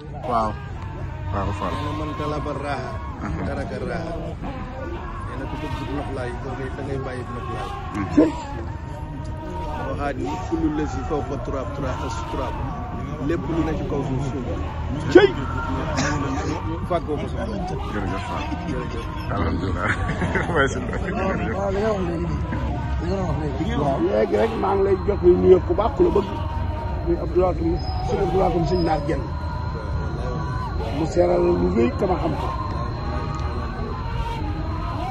waaw waaw Fall. man talaba raaxa. taraka raaxa. nee na ku bëgg noflaay da ngay bàyyi noflaay. waxaat ni kullu la si kaw fa turaab lépp lu ne ci kaw suuf suuf. cëy. fàggoo ko sama. jërëjëf Fall. jërëjëf. alhamdulilah. waaw léegi rek maa ngi lay jox lu nuyu ku baax ku la bëgg muy Abdoulaye suñu Abdoulaye sëñ naar genn mu seeral lu rëy te ma xam ko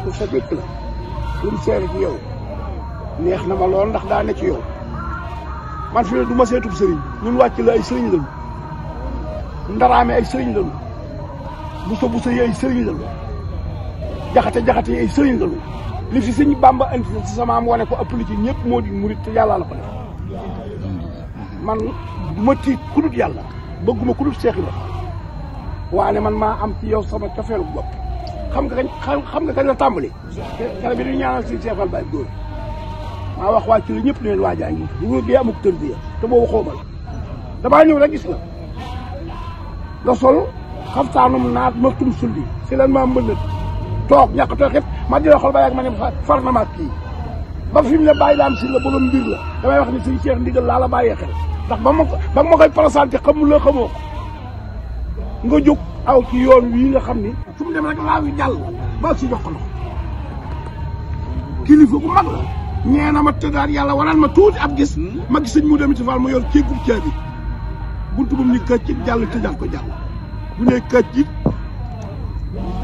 ku sa dëkk la lu mu seere ci yow neex na ma lool ndax daa ne ci yow man fi ne du ma seetub sëriñ ñun wàcc la ay sëriñ lañu ndaraame ay sëriñ lañu buso yi ay sëriñ lañu jaxate yi ay sëriñ lañu li fi sëñ Bamba andi si sama am wane ko ëpp li ci ñëpp moo di murit te yàlla la ko def man du ma tiit ku dul yàlla bëgguma ku dul seexi la waane man maa am ci yow sama cofeelu bopp xam nga kañ la tàmbali kere bi du ñaanal si seefal bay góor maa wax waa ci la ñëpp leen waajaa ngi bu wóor gee amuk tër bi te boobu xóoma la damaa ñëw rek gis la nga sol xaftaanum naat maktum sulli si leen maa mbënat toog ñàkk toog xëpp ma di la xool ba yàgg ma ne far na ma kii ba fi mu ne bàyyi daam si la borom mbir la damay wax ni suñu Cheikh ndigal laa la bàyyee xel ndax ba ma koy présenté xamul la xamoo ko nga jóg aw ci yoon wii nga xam ni fu mu dem rek laa wi jàll ba si jox ko loxo kilifa bu mag la ñee na ma tëddaat yàlla waral ma tuuti ab gis ma gis sëñ mu dem ci Fall ma yor ceegub caabi buntu bu mu ni këcc jàll tëjaat ko jàll bu ne këcc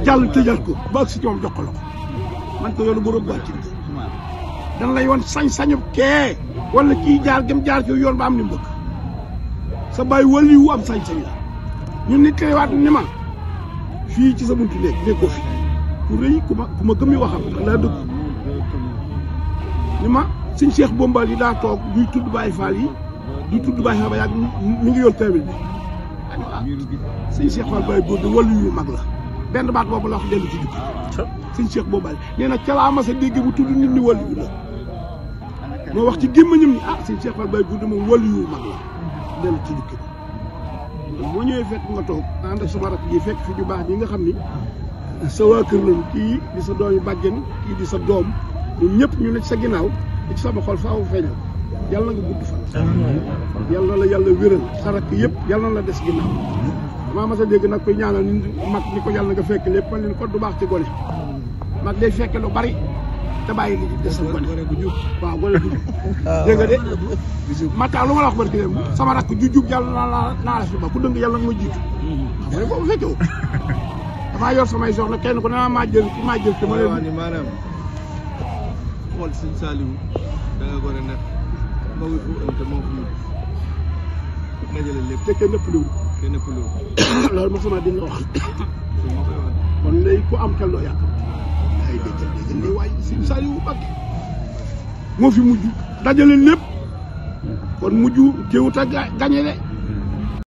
jàll tëjal ko ba si ñoom jox ko loxo man ko yoonu borom bàcc dana lay woon sañ-sañu kee wala kii jaar gëm jaar ci yoon ba am ni mbëgg sa bàyyi wali wu am sañ-sañ la ñun nit kay waat ni ma fii ci sa buntu néeg nekkoo fi ku rëy ku ma gëm yi waxam laa dëgg ni ma suñ Cheikh Bombal yi daa toog ñuy tudd Baye Fall yi di tudd Baye Fall ba yàgg mi ngi yor kaamil bi suñ Cheikh Fall Baye góor de wali yu mag la benn baat boobu la wax dellu ci jukki suñ Cheikh Bombal nee na ca laa mas a dégg bu tudd nit ñi wali yu la moo wax ci gémmañam ni suñ Cheikh Fall Baye góor de moom wali yu mag la dellu ci jukki moo ñëwee fekk nga toog ànd ak sama rakk yi fekk fi ju baax ñi nga xam ni sa waa kër lañu kii di sa doom yi bàjjen kii di sa doom ñun ñëpp ñu ne ci sa ginnaaw di ci sama xol faaw feeñal yàlla na nga gudd fan yàlla na la yàlla wéral sa rakk yëpp yàlla na la des ginnaaw damaa mas a dégg nag koy ñaanal ni mag ni ko yàlla na nga fekk lépp man leen ko du baax ci gone mag day fekk lu bari te bàyyi li ci des sa gone waaw gone du dégg nga de Matar lu ma la wax barki dem sama rakk ju jub yàlla naa la fi ba ku dëng yàlla nga ma jiitu xam nga boobu fekkewul damaa yor samay soxna kenn ku ne maa jël te ma leen ni maanaam xool sëñ Saliou da nga gore nag ma wu fu ënte moo fu nga jëlee lépp te kenn nëppaliwul loolu ma sama di nga wax kon léegi ku am xel loo yàq ay dégg ni waay sëñ Saliou Mbacké moo fi mujj dajale lépp kon mujj teewut a gañe de